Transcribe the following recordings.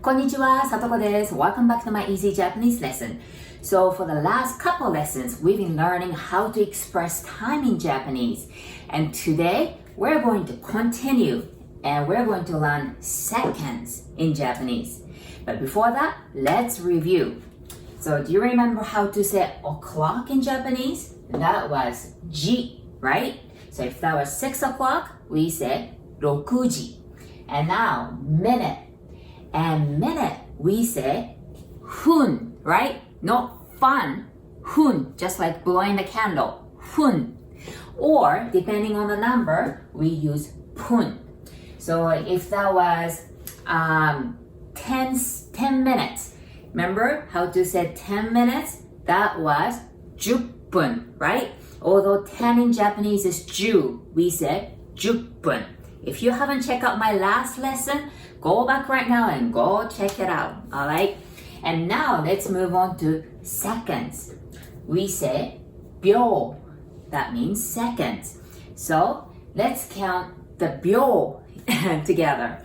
Konnichiwa, Satoko desu. Welcome back to my easy Japanese lesson. So for the last couple lessons, we've been learning how to express time in Japanese. And today, we're going to continue and we're going to learn seconds in Japanese. But before that, let's review. So do you remember how to say o'clock in Japanese? That was ji, right? So if that was 6 o'clock, we say 6時. And now, minute. And minute, we say 分, right? Not fun, 分, just like blowing the candle, 分. Or, depending on the number, we use 分. So if that was 10 minutes, remember how to say 10 minutes? That was 10分, right? Although 10 in Japanese is 10, we say 10分. If you haven't checked out my last lesson, go back right now and go check it out, all right? And now let's move on to seconds. We say 秒, that means seconds. So let's count the 秒 together.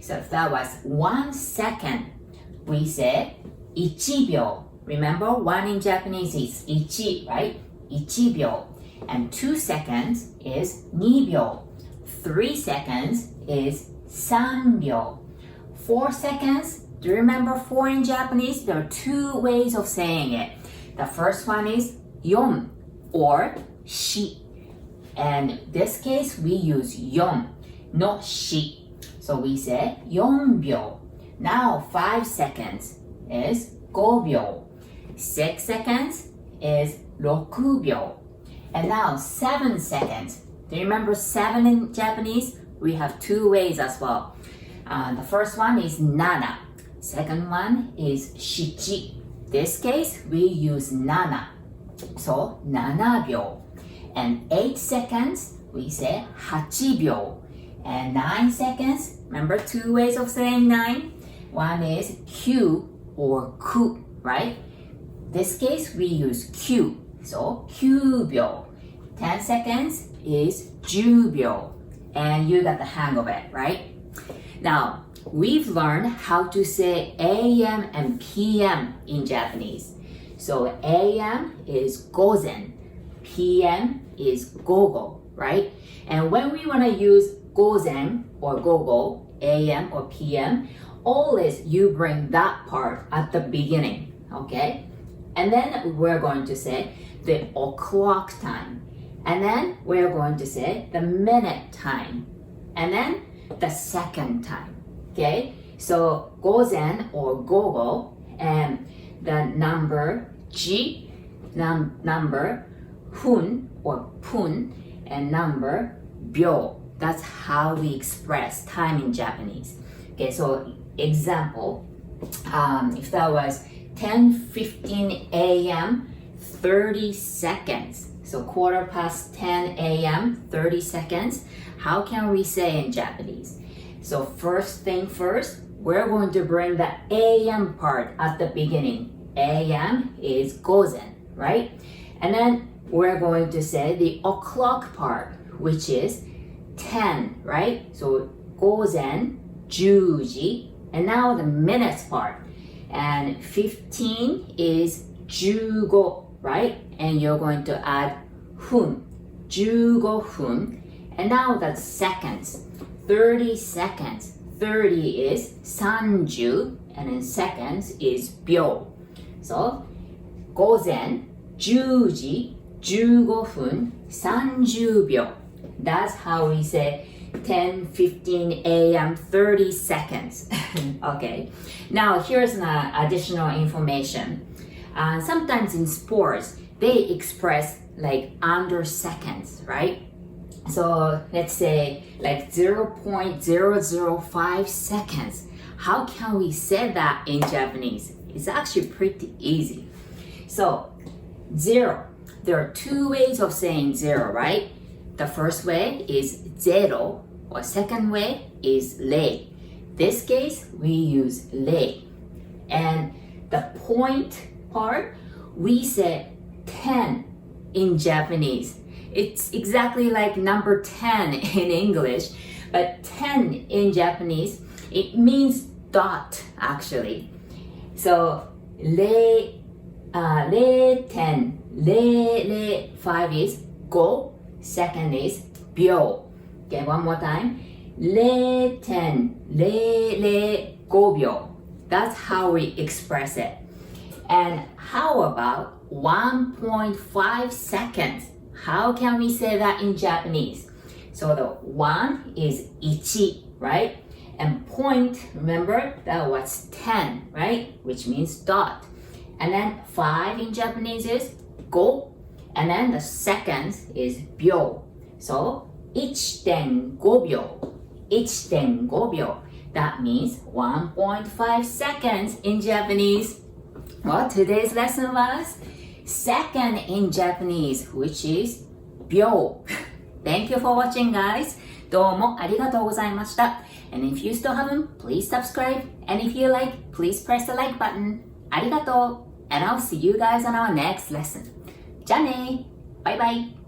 So if that was 1 second, we say 1秒. Remember, 1 in Japanese is 1, right? 1秒. And 2 seconds is 2秒. 3 seconds is 3秒. 4 seconds, do you remember 4 in Japanese? There are 2 ways of saying it. The first one is 4 or 4. And in this case, we use 4, not 4. So we say 4秒. Now 5 seconds is 5秒. 6 seconds is 6秒. And now 7 seconds. Do you remember 7 in Japanese? We have 2 ways as well. The first one is 7. Second one is 7. This case, we use 7. So 7秒. And 8 seconds, we say 8秒. And 9 seconds, remember 2 ways of saying 9? One is 9 or 9, right? This case, we use 9. So 9秒. 10 seconds is 10秒. And you got the hang of it, right? Now, we've learned how to say AM and PM in Japanese. So AM is gozen, PM is gogo, right? And when we want to use gozen or gogo, AM or PM, always you bring that part at the beginning, okay? And then we're going to say the o'clock time. And then we're going to say the minute time. And then the second time. Okay? So gozen or gogo and the number ji, number hun or pun, and number byo. That's how we express time in Japanese. Okay, so example, if that was 10:15 a.m., 30 seconds. So 10:15 a.m., 30 seconds. How can we say in Japanese? So first thing first, we're going to bring the AM part at the beginning. AM is gozen, right? And then we're going to say the o'clock part, which is 10, right? So gozen, 10時. And now the minutes part. And 15 is 15, right? And you're going to add 分, 15分. And now that's seconds. 30 seconds. 30 is 30, and in seconds is 秒. So, 午前10時15分30秒. That's how we say 10:15 a.m. 30 seconds. Okay. Now, here's an additional information. Sometimes in sports, they express like under seconds, right? So let's say like 0.005 seconds. How can we say that in Japanese? It's actually pretty easy. So 0. There are 2 ways of saying 0, right? The first way is 0, or second way is 0. This case, we use 0. And the point part, we say 10 in Japanese. It's exactly like number 10 in English, but 10 in Japanese, it means dot actually. So 0.10, 0.5 is 5, second is 秒. Okay, one more time. 0.10, 0.05 秒. That's how we express it. And how about 1.5 seconds? How can we say that in Japanese? So the 1 is 1, right? And point, remember, that was 10, right? Which means dot. And then 5 in Japanese is 5. And then the seconds is 秒. So 1.5秒. 1.5秒. That means 1.5 seconds in Japanese. Well, today's lesson was second in Japanese, which is 秒. Thank you for watching, guys. どうもありがとうございました. And if you still haven't, please subscribe. And if you like, please press the like button. ありがとう. And I'll see you guys on our next lesson. じゃあね. Bye bye.